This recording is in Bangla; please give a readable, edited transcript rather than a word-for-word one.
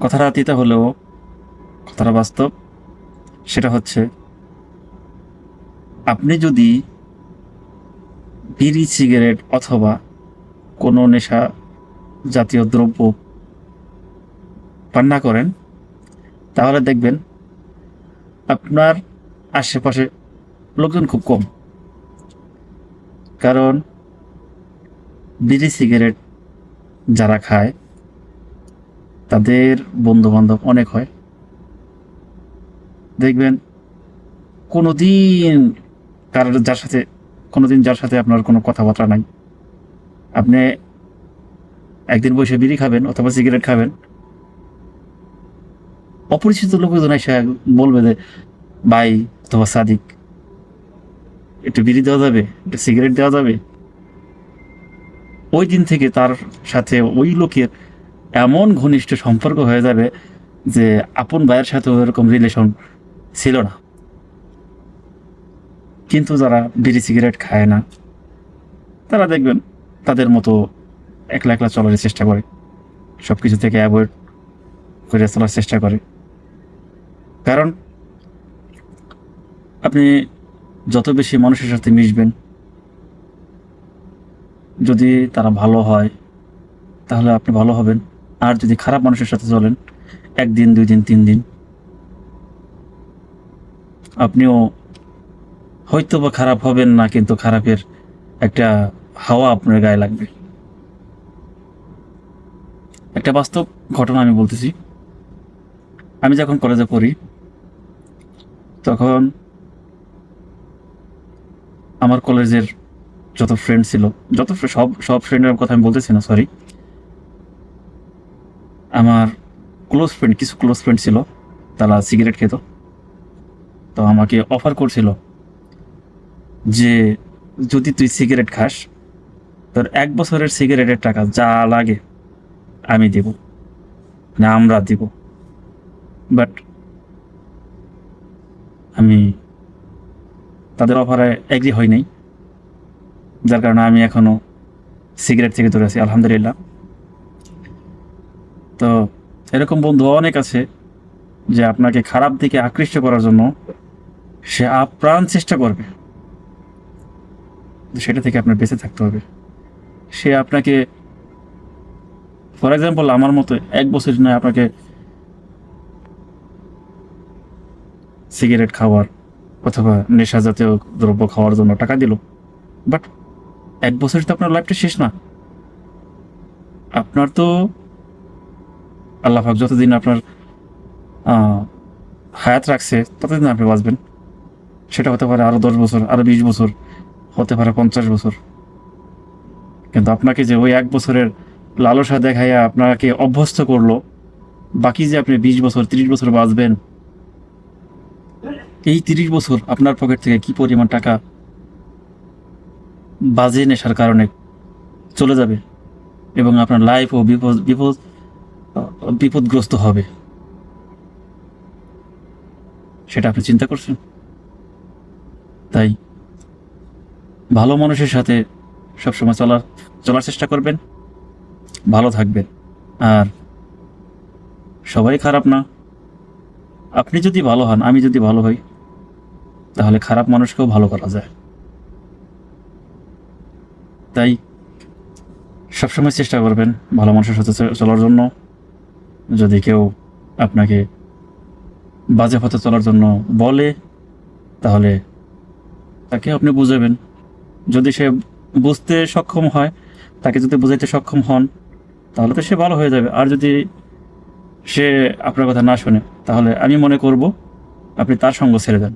কথাটা তিতা হলেও কথাটা বাস্তব। সেটা হচ্ছে, আপনি যদি বিড়ি, সিগারেট অথবা কোনো নেশা জাতীয় দ্রব্য পান না করেন, তাহলে দেখবেন আপনার আশেপাশে লোকজন খুব কম। কারণ বিড়ি, সিগারেট যারা খায় তাদের বন্ধু-বান্ধব অনেক হয়। দেখবেন কোনোদিন যার সাথে আপনার কোনো কথাবার্তা নাই। আপনি একদিন বসে বিড়ি খাবেন অথবা সিগারেট খাবেন, অপরিচিত লোকজন এসে বলবে যে, "ভাই অথবা সাদিক, একটু বিড়ি দেওয়া যাবে? একটু সিগারেট দেওয়া যাবে?" ওই দিন থেকে তার সাথে ওই লোকের এমন ঘনিষ্ঠ সম্পর্ক হয়ে যাবে যে আপন ভাইয়ের সাথেও এরকম রিলেশন ছিল না। কিন্তু যারা বিড়ি, সিগারেট খায় না, তারা দেখবেন তাদের মতো একলা, একলা চলার চেষ্টা করে। সবকিছু থেকে এভয়েড করে চলার চেষ্টা করে। কারণ আপনি যত বেশি মানুষের সাথে মিশবেন, যদি তারা ভালো হয় তাহলে আপনি ভালো হবেন। আর যদি খারাপ মানুষের সাথে চলেন, ১ দিন, ২ দিন, ৩ দিন আপনিও হয়তোবা খারাপ হবেন না, কিন্তু খারাপের একটা হাওয়া আপনার গায়ে লাগবে। একটা বাস্তব ঘটনা আমি বলতেছি। আমি যখন কলেজে পড়ি, তখন আমার কলেজের যত ফ্রেন্ড ছিল, সব ফ্রেন্ডের কথা আমি বলতেছি না, সরি। আমার কিছু ক্লোজ ফ্রেন্ড ছিল, তারা সিগারেট খেত। তো আমাকে অফার করছিল যে, "যদি তুই সিগারেট খাস, তোর ১ বছরের সিগারেটের টাকা যা লাগে আমি দিব, না আমরা দিব।" বাট আমি তাদের অফারে এগ্রি হই নাই। যার কারণে আমি এখনো সিগারেট থেকে দূরে আছি, আলহামদুলিল্লাহ। তো এরকম বন্ধু অনেক আছে যে আপনাকে খারাপ দিকে আকৃষ্ট করার জন্য সে আপ্রাণ চেষ্টা করবে। সেটা থেকে আপনার বেঁচে থাকতে হবে। সে আপনাকে, ফর এক্সাম্পল আমার মতো ১ বছর নয় আপনাকে সিগারেট খাওয়ার অথবা নেশা জাতীয় দ্রব্য খাওয়ার জন্য টাকা দিল। বাট ১ বছরে তো আপনার লাইফটা শেষ না। আপনার তো আল্লাহ পাক যতদিন আপনার হায়াত রাখছে ততদিন আপনি বাঁচবেন। সেটা হতে পারে আরও ১০ বছর, আরও ২০ বছর, হতে পারে ৫০ বছর। কিন্তু আপনাকে যে ওই ১ বছরের লালসা দেখাইয়া আপনাকে অভ্যস্ত করলো, বাকি যে আপনি ২০ বছর, ৩০ বছর বাঁচবেন, এই ৩০ বছর আপনার পকেট থেকে কি পরিমাণ টাকা বাজে নেশার কারণে চলে যাবে এবং আপনার লাইফও বিপদগ্রস্ত হবে, সেটা আপনি চিন্তা করছেন? তাই ভালো মানুষের সাথে সবসময় চলার চেষ্টা করবেন, ভালো থাকবেন। আর সবাই খারাপ না। আপনি যদি ভালো হন, আমি যদি ভালো হই, তাহলে খারাপ মানুষকেও ভালো করা যায়। তাই সবসময় চেষ্টা করবেন ভালো মানুষের সাথে চলার জন্য। যদি কেউ আপনাকে বাজে পথে চলার জন্য বলে, তাহলে তাকে আপনি বুঝাবেন। যদি সে বুঝতে সক্ষম হয়, তাকে যদি বুঝাইতে সক্ষম হন, তাহলে তো সে ভালো হয়ে যাবে। আর যদি সে আপনার কথা না শোনে, তাহলে আমি মনে করব আপনি তার সঙ্গ ছেড়ে দেন।